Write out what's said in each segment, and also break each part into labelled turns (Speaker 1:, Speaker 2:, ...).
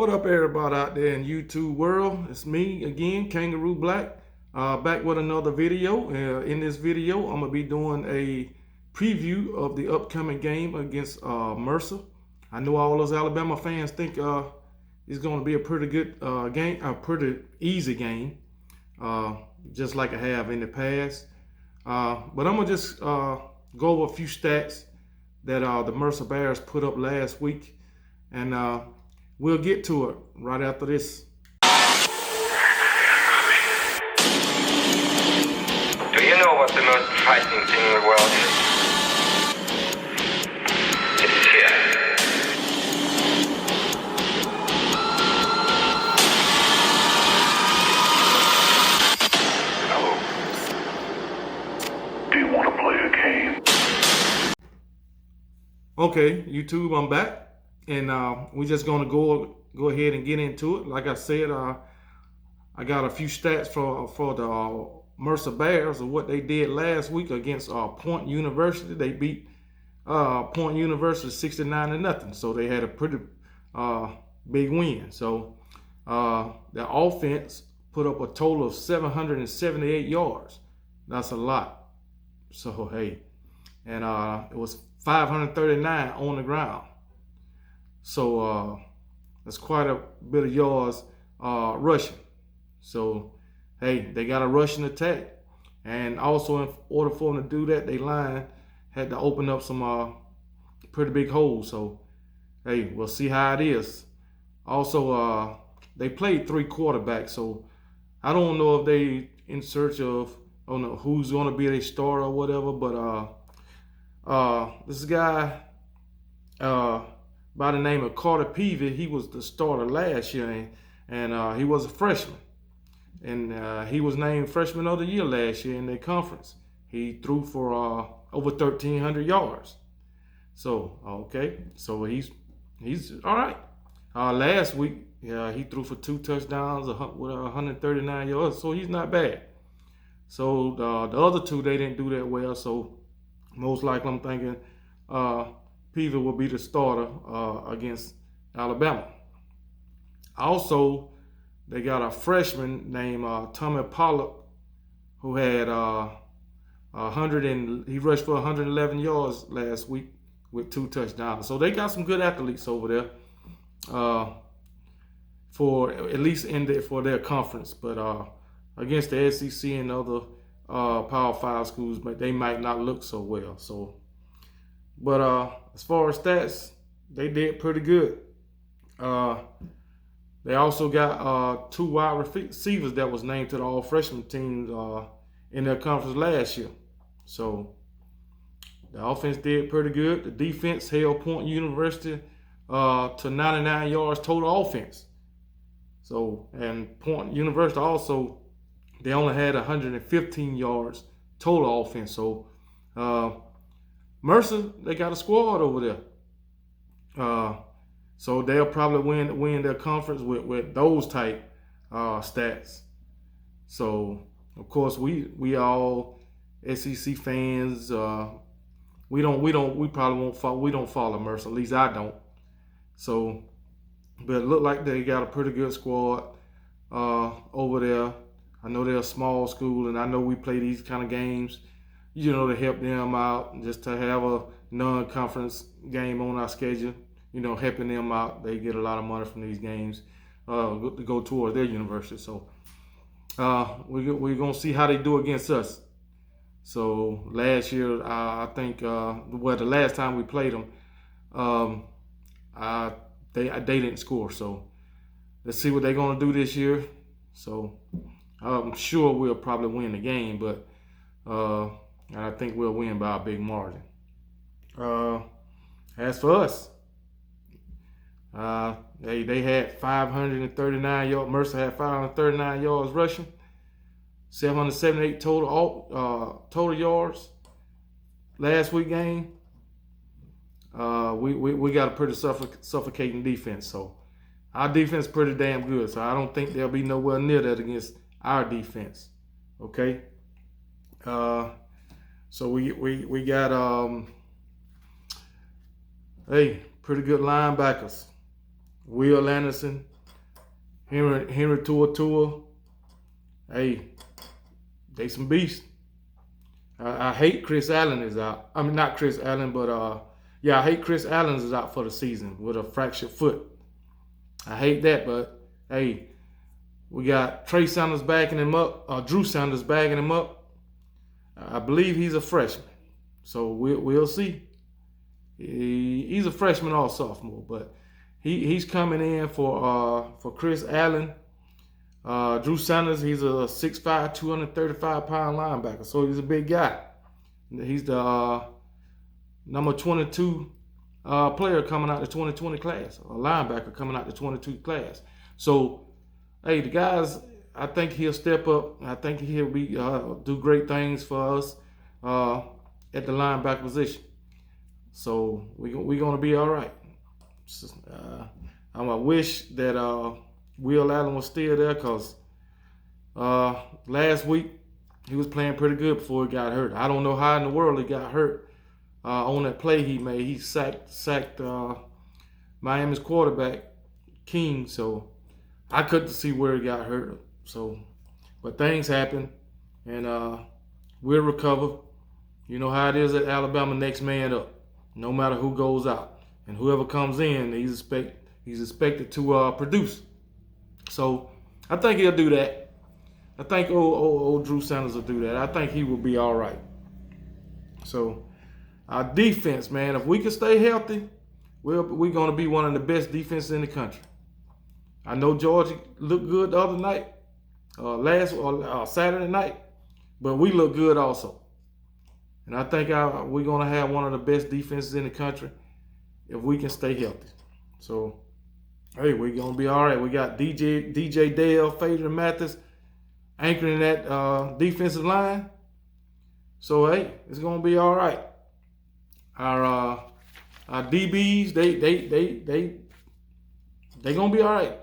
Speaker 1: What up, everybody out there in YouTube world? It's me again, Kangaroo Black, back with another video. In this video, I'm gonna be doing a preview of the upcoming game against Mercer. I know all those Alabama fans think it's going to be a pretty good game, a pretty easy game, just like I have in the past. But I'm gonna just go over a few stats that the Mercer Bears put up last week, and we'll get to it right after this.
Speaker 2: Do you know what the most frightening thing in the world is? It's fear.
Speaker 3: Hello. Do you want to play a game?
Speaker 1: Okay, YouTube, I'm back. And we're just going to go ahead and get into it. Like I said, I got a few stats for the Mercer Bears of what they did last week against Point University. They beat Point University 69-0. So they had a pretty big win. So the offense put up a total of 778 yards. That's a lot. So, hey, and it was 539 on the ground. So that's quite a bit of yards rushing. So, hey, they got a rushing attack. And also, in order for them to do that, they line had to open up some pretty big holes. So, hey, we'll see how it is. Also, they played 3 quarterbacks. So, I don't know if they in search of, I don't know who's going to be their starter or whatever. But this guy, by the name of Carter Peavy, he was the starter last year, and he was a freshman. And he was named Freshman of the Year last year in their conference. He threw for over 1,300 yards. So, okay, so he's all right. Last week, he threw for 2 touchdowns with 139 yards, so he's not bad. So the other 2, they didn't do that well, so most likely I'm thinking Peavy will be the starter against Alabama. Also, they got a freshman named Tommy Pollock who had he rushed for 111 yards last week with 2 touchdowns. So they got some good athletes over there for at least for their conference. But against the SEC and other Power 5 schools, but they might not look so well. So. But as far as stats, they did pretty good. They also got 2 wide receivers that was named to the all-freshman team in their conference last year. So the offense did pretty good. The defense held Point University to 99 yards total offense. So, and Point University also, they only had 115 yards total offense. So, Mercer, they got a squad over there. So they'll probably win their conference with those type stats. So of course we all SEC fans. We probably won't follow. We don't follow Mercer. At least I don't. So, but it looked like they got a pretty good squad over there. I know they're a small school, and I know we play these kind of games, to help them out, just to have a non-conference game on our schedule, helping them out. They get a lot of money from these games to go toward their university. So we're going to see how they do against us. So last year, I think, the last time we played them, they didn't score. So let's see what they're going to do this year. So I'm sure we'll probably win the game, but I think we'll win by a big margin. As for us, they had 539 yards. Mercer had 539 yards rushing, 778 total yards. Last week game, we got a pretty suffocating defense. So our defense is pretty damn good. So I don't think they'll be nowhere near that against our defense. Okay. So we got pretty good linebackers. Will Anderson, Henry Tua. Hey, they some beasts. I hate Chris Allen is out. I mean, not Chris Allen, but I hate Chris Allen is out for the season with a fractured foot. I hate that, but hey, we got Trey Sanders backing him up, Drew Sanders backing him up. I believe he's a freshman, so we'll see. He's a freshman or sophomore, but he's coming in for Chris Allen. Drew Sanders, he's a 6'5", 235-pound linebacker, so he's a big guy. He's the number 22 player coming out the 2020 class, a linebacker coming out the 22 class. So, hey, the guys, I think he'll step up. I think he'll be do great things for us at the linebacker position. So we're gonna be all right. I wish that Will Allen was still there, because last week he was playing pretty good before he got hurt. I don't know how in the world he got hurt on that play he made. He sacked Miami's quarterback, King, so I couldn't see where he got hurt. So, but things happen, and we'll recover. You know how it is at Alabama, next man up, no matter who goes out. And whoever comes in, he's expected to produce. So I think he'll do that. I think old Drew Sanders will do that. I think he will be all right. So our defense, man, if we can stay healthy, we're going to be one of the best defenses in the country. I know Georgia looked good the other night, Saturday night, but we look good also. And I think we're going to have one of the best defenses in the country if we can stay healthy. So, hey, we're going to be all right. We got DJ Dale, Phaedra Mathis anchoring that defensive line. So, hey, it's going to be all right. Our DBs, they going to be all right.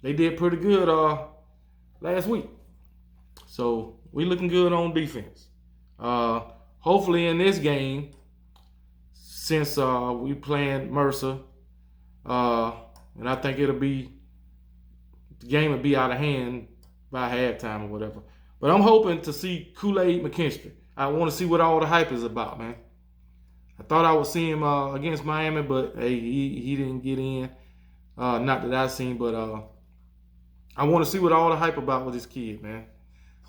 Speaker 1: They did pretty good last week. So, we looking good on defense. Hopefully in this game, since we playing Mercer, and I think the game will be out of hand by halftime or whatever. But I'm hoping to see Kool-Aid McKinstry. I want to see what all the hype is about, man. I thought I would see him against Miami, but hey, he didn't get in. Not that I've seen, but I want to see what all the hype about with this kid, man.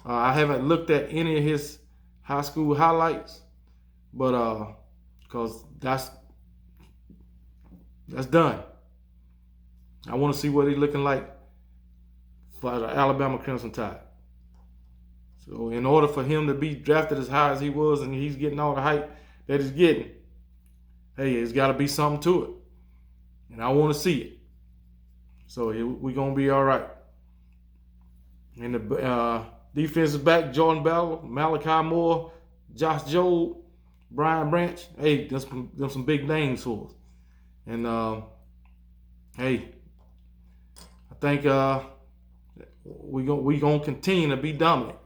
Speaker 1: I haven't looked at any of his high school highlights, but because that's done. I want to see what he's looking like for the Alabama Crimson Tide. So in order for him to be drafted as high as he was, and he's getting all the hype that he's getting, hey, it's got to be something to it. And I want to see it. So we're going to be all right. And the defensive back, Jordan Bell, Malachi Moore, Josh Jobe, Brian Branch, hey, there's some big names for us. And, hey, I think we gonna continue to be dominant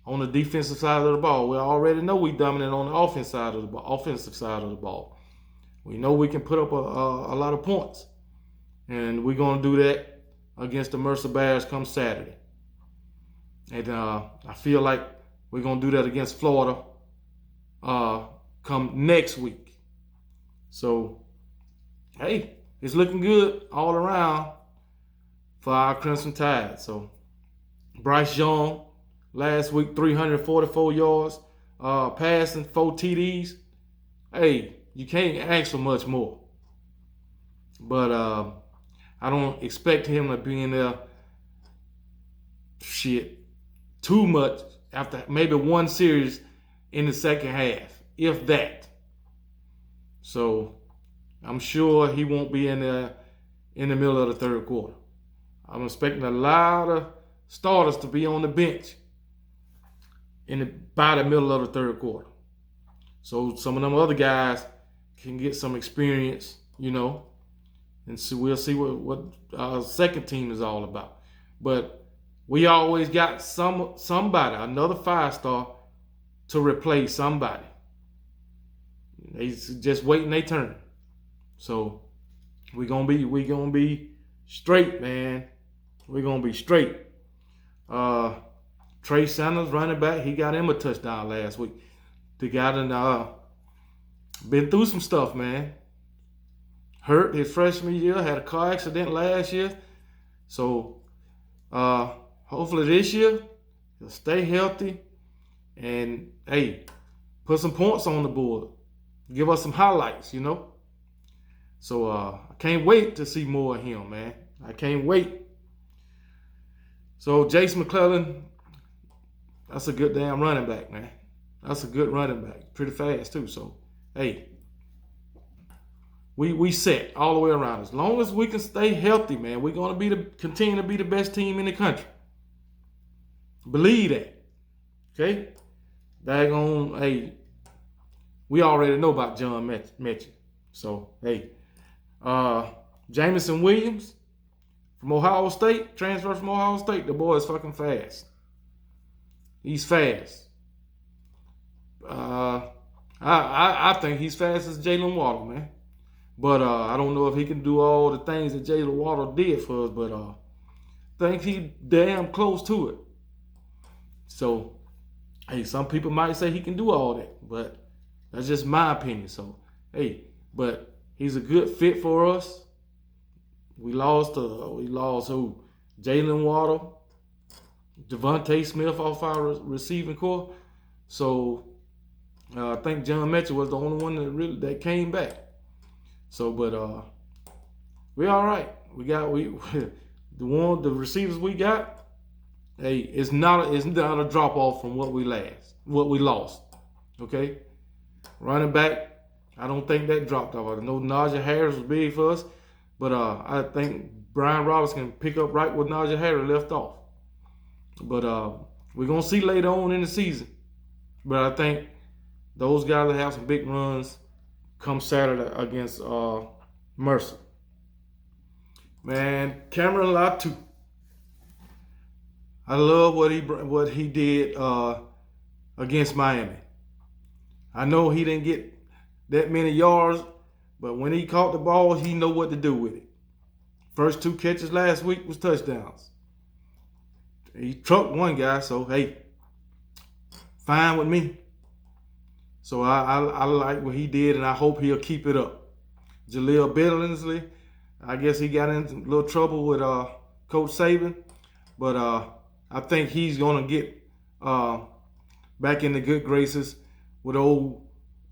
Speaker 1: on the defensive side of the ball. We already know we dominant on the offensive side of the ball. We know we can put up a lot of points, and we're gonna do that against the Mercer Bears come Saturday. And I feel like we're gonna do that against Florida come next week. So, hey, it's looking good all around for our Crimson Tide. So, Bryce Young, last week, 344 yards, passing, 4 TDs. Hey, you can't ask for much more. But I don't expect him to be in there too much after maybe one series in the second half, if that. So I'm sure he won't be in there in the middle of the third quarter. I'm expecting a lot of starters to be on the bench by the middle of the third quarter. So some of them other guys can get some experience, and so we'll see what our second team is all about. But we always got somebody, another 5-star, to replace somebody. They just waiting their turn. So we gonna be straight, man. we're gonna be straight. Trey Sanders, running back, he got him a touchdown last week. The guy done been through some stuff, man. Hurt his freshman year, had a car accident last year. So hopefully this year he'll stay healthy and hey, put some points on the board. Give us some highlights, you know. So I can't wait to see more of him, man. I can't wait. So Jason McClellan, that's a good damn running back, man. That's a good running back. Pretty fast too. So hey, we set all the way around. As long as we can stay healthy, man, we're gonna continue to be the best team in the country. Believe that. Okay? Daggone, hey, we already know about John Metchie. So hey, Jamison Williams from Ohio State, transfer from Ohio State. The boy is fucking fast. He's fast. I think he's fast as Jalen Waddle, man. But I don't know if he can do all the things that Jalen Waddle did for us, but I think he damn close to it. So, hey, some people might say he can do all that, but that's just my opinion. So, hey, but he's a good fit for us. We lost who? Jalen Waddle, Devontae Smith off our receiving core. So I think John Metchie was the only one that came back. So, but we all right. The receivers we got. Hey, it's not a drop off from what we lost. Okay, running back, I don't think that dropped off. I know Najee Harris was big for us, but I think Brian Roberts can pick up right where Najee Harris left off. But we're gonna see later on in the season. But I think those guys will have some big runs come Saturday against Mercer. Man, Cameron Latu. I love what he did against Miami. I know he didn't get that many yards, but when he caught the ball, he know what to do with it. First 2 catches last week was touchdowns. He trucked one guy, so hey, fine with me. So I like what he did, and I hope he'll keep it up. Jaleel Billingsley, I guess he got into a little trouble with Coach Saban, but I think he's gonna get back in the good graces with old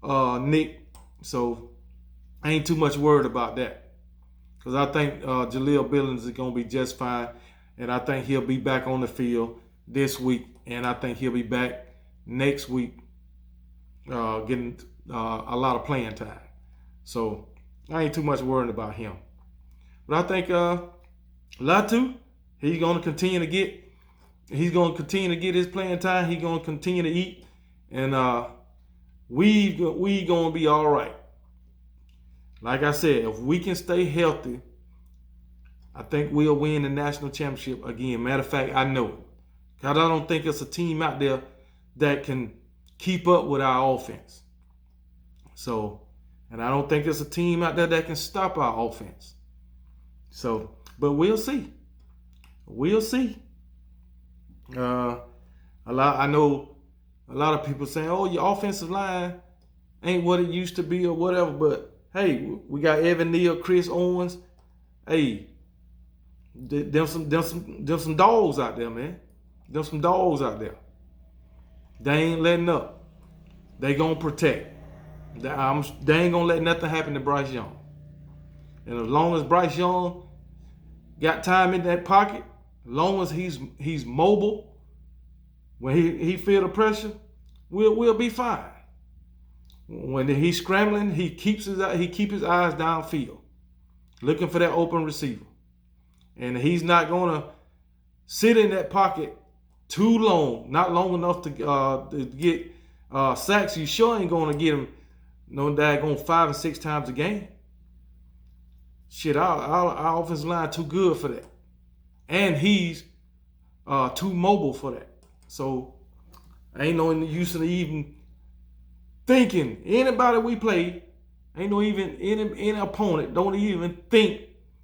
Speaker 1: Nick. So I ain't too much worried about that, because I think Jaleel Billings is gonna be just fine, and I think he'll be back on the field this week, and I think he'll be back next week. Getting a lot of playing time. So I ain't too much worried about him. But I think Latu, he's gonna continue to get his playing time. He's gonna continue to eat, and we gonna be all right. Like I said, if we can stay healthy, I think we'll win the national championship again. Matter of fact, I know it, because I don't think it's a team out there that can keep up with our offense. So, and I don't think there's a team out there that can stop our offense. So, but we'll see. We'll see. I know a lot of people saying, "Oh, your offensive line ain't what it used to be or whatever." But hey, we got Evan Neal, Chris Owens. Hey, them some dogs out there, man. Them some dogs out there. They ain't letting up. They gonna protect. They ain't gonna let nothing happen to Bryce Young. And as long as Bryce Young got time in that pocket, as long as he's mobile, when he feel the pressure, we'll be fine. When he's scrambling, he keeps his eyes downfield, looking for that open receiver, and he's not gonna sit in that pocket too long, not long enough to get sacks. You sure ain't gonna get him no daggone 5 and 6 times a game. Shit, our offensive line too good for that, and he's too mobile for that. So ain't no use in even thinking. Anybody we play, ain't no even any opponent don't even think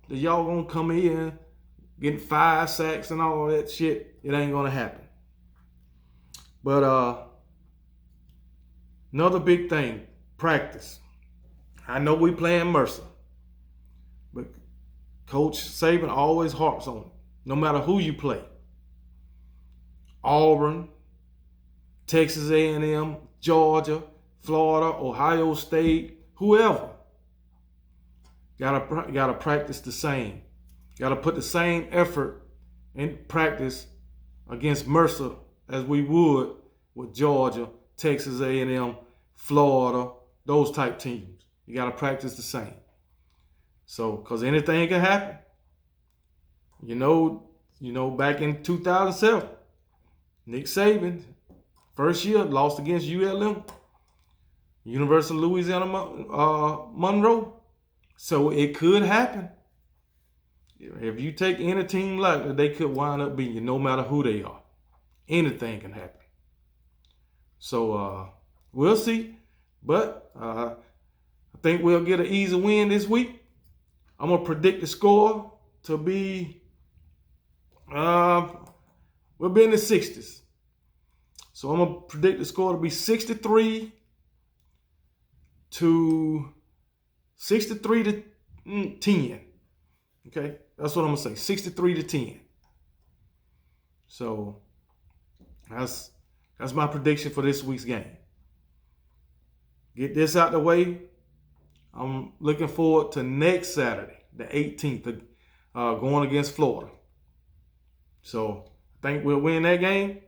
Speaker 1: that y'all gonna come in getting 5 sacks and all that shit. It ain't gonna happen. But another big thing, practice. I know we playing Mercer, but Coach Saban always harps on it, no matter who you play. Auburn, Texas A&M, Georgia, Florida, Ohio State, whoever. Gotta practice the same. Gotta put the same effort in practice against Mercer as we would with Georgia, Texas A&M, Florida, those type teams. You gotta practice the same. So, cause anything can happen. You know, back in 2007, Nick Saban, first year, lost against ULM, University of Louisiana Monroe. So it could happen. If you take any team like that, they could wind up beating you no matter who they are. Anything can happen. So we'll see. But I think we'll get an easy win this week. I'm going to predict the score to be, we'll be in the 60s. So I'm going to predict the score to be 63 to 10. Okay, that's what I'm gonna say. 63 to 10. So that's my prediction for this week's game. Get this out the way. I'm looking forward to next Saturday, the 18th, going against Florida. So I think we'll win that game.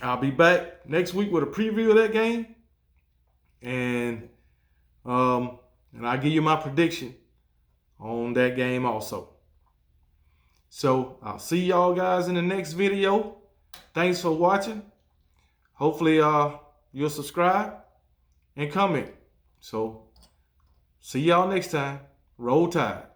Speaker 1: I'll be back next week with a preview of that game, and I'll give you my prediction on that game also. So I'll see y'all guys in the next video. Thanks for watching. Hopefully you'll subscribe and comment. So see y'all next time. Roll Tide.